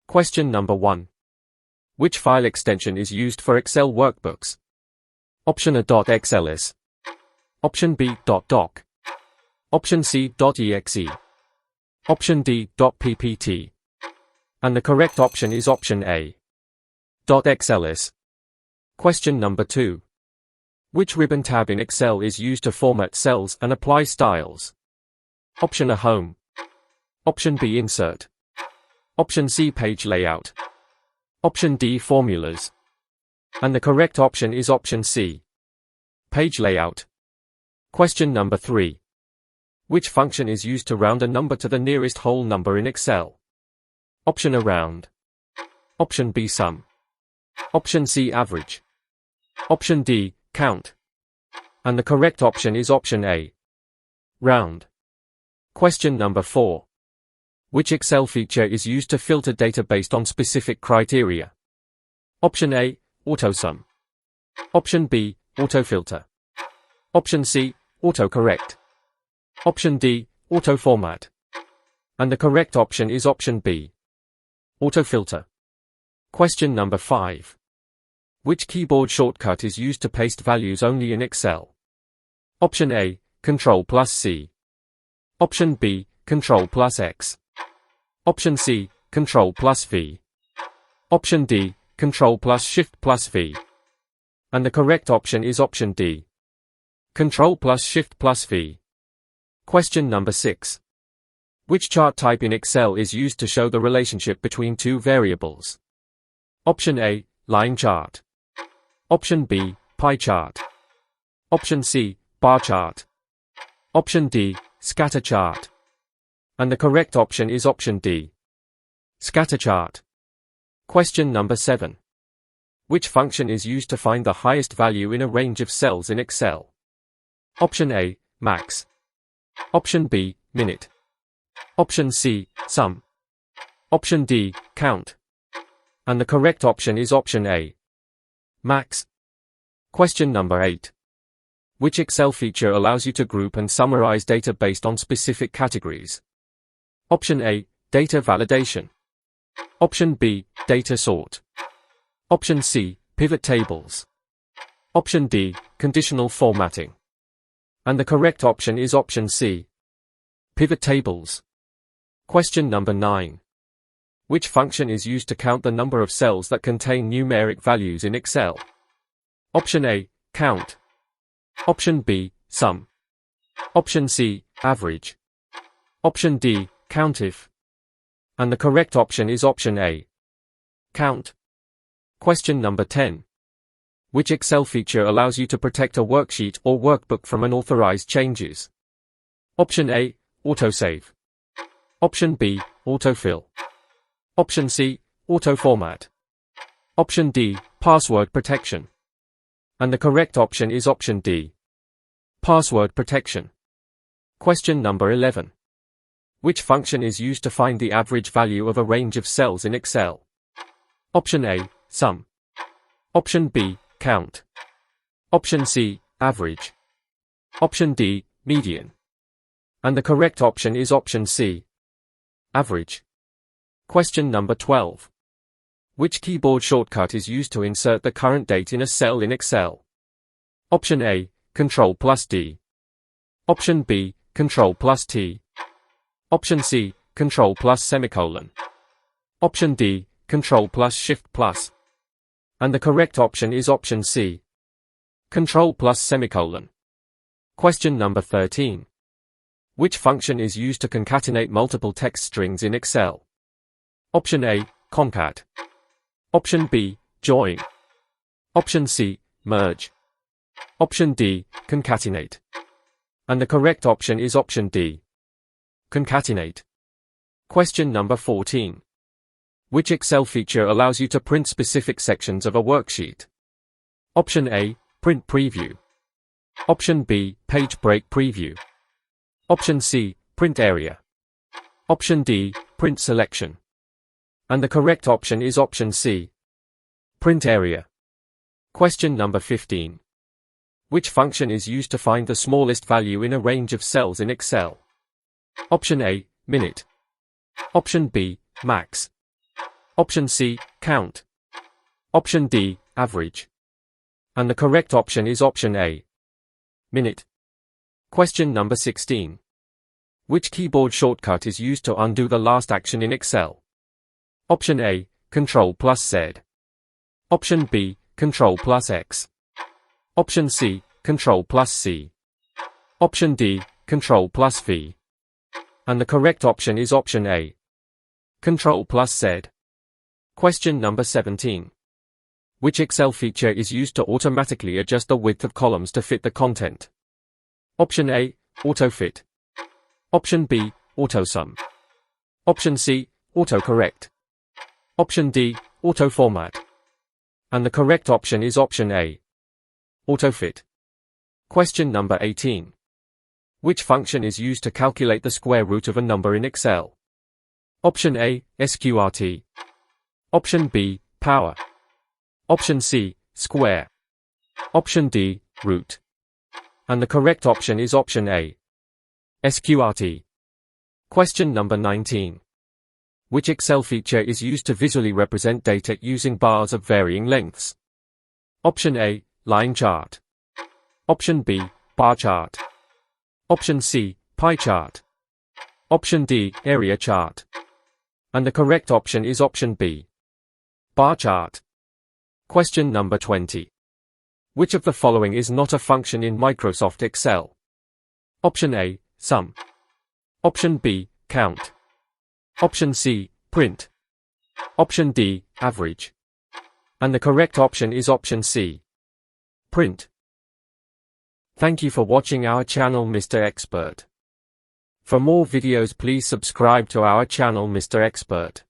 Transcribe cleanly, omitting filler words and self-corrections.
Question number 1. Which file extension is used for Excel workbooks? Option A. .xls. Option B. .doc. Option C. .exe. Option D. .ppt. And the correct option is option A. .xls. Question number 2. Which ribbon tab in Excel is used to format cells and apply styles? Option A. Home. Option B. Insert. Option C. Page layout. Option D. Formulas. And the correct option is option C. Page layout. Question number 3. Which function is used to round a number to the nearest whole number in Excel? Option A. Round. Option B. Sum. Option C. Average. Option D. Count. And the correct option is option A. Round. Question number 4. Which Excel feature is used to filter data based on specific criteria? Option A. AutoSum. Option B. AutoFilter. Option C. AutoCorrect. Option D. AutoFormat. And the correct option is option B. AutoFilter. Question number 5. Which keyboard shortcut is used to paste values only in Excel? Option A. Ctrl+C. Option B. Ctrl+X. Option C. Ctrl+V. Option D. Ctrl+Shift+V. And the correct option is option D. Ctrl+Shift+V. Question number 6. Which chart type in Excel is used to show the relationship between two variables? Option A. Line chart. Option B. Pie chart. Option C. Bar chart. Option D. Scatter chart. And the correct option is option D. Scatter chart. Question number 7. Which function is used to find the highest value in a range of cells in Excel? Option A. Max. Option B. Minute. Option C. Sum. Option D. Count. And the correct option is option A. Max. Question number 8. Which Excel feature allows you to group and summarize data based on specific categories? Option A. Data validation. Option B. Data sort. Option C. Pivot tables. Option D. Conditional formatting. And the correct option is option C. Pivot tables. Question number 9. Which function is used to count the number of cells that contain numeric values in Excel? Option A. Count. Option B. Sum. Option C. Average. Option D. COUNTIF. And the correct option is option A. Count. Question number 10. Which Excel feature allows you to protect a worksheet or workbook from unauthorized changes? Option A. Autosave. Option B. Autofill. Option C. Autoformat. Option D. Password protection. And the correct option is option D. Password protection. Question number 11. Which function is used to find the average value of a range of cells in Excel? Option A. Sum. Option B. Count. Option C. Average. Option D. Median. And the correct option is option C. Average. Question number 12. Which keyboard shortcut is used to insert the current date in a cell in Excel? Option A. Ctrl+D. Option B. Ctrl+T. Option C. Ctrl+semicolon. Option D. Ctrl+Shift+. And the correct option is option C. Ctrl+semicolon. Question number 13. Which function is used to concatenate multiple text strings in Excel? Option A. Concat. Option B. Join. Option C. Merge. Option D. Concatenate. And the correct option is option D. Concatenate. Question number 14. Which Excel feature allows you to print specific sections of a worksheet? Option A. Print preview. Option B. Page break preview. Option C. Print area. Option D. Print selection. And the correct option is option C. Print area. Question number 15. Which function is used to find the smallest value in a range of cells in Excel? Option A. Minute. Option B. Max. Option C, count. Option D, average. And the correct option is option A, minute. Question number 16. Which keyboard shortcut is used to undo the last action in Excel? Option A, Ctrl plus Z. Option B, Ctrl plus X. Option C, Ctrl plus C. Option D, Ctrl plus V. And the correct option is option A, Ctrl plus Z. Question number 17. Which Excel feature is used to automatically adjust the width of columns to fit the content? Option A, AutoFit. Option B, AutoSum. Option C, AutoCorrect. Option D, AutoFormat. And the correct option is option A, AutoFit. Question number 18. Which function is used to calculate the square root of a number in Excel? Option A, SQRT. Option B, power. Option C, square. Option D, root. And the correct option is option A, SQRT. Question number 19. Which Excel feature is used to visually represent data using bars of varying lengths? Option A, line chart. Option B, bar chart. Option C, pie chart. Option D, area chart. And the correct option is option B, bar chart. Question number 20. Which of the following is not a function in Microsoft Excel? Option A, sum. Option B, count. Option C, print. Option D, average. And the correct option is option C, print. Thank you for watching our channel Mr. Expert. For more videos please subscribe to our channel Mr. Expert.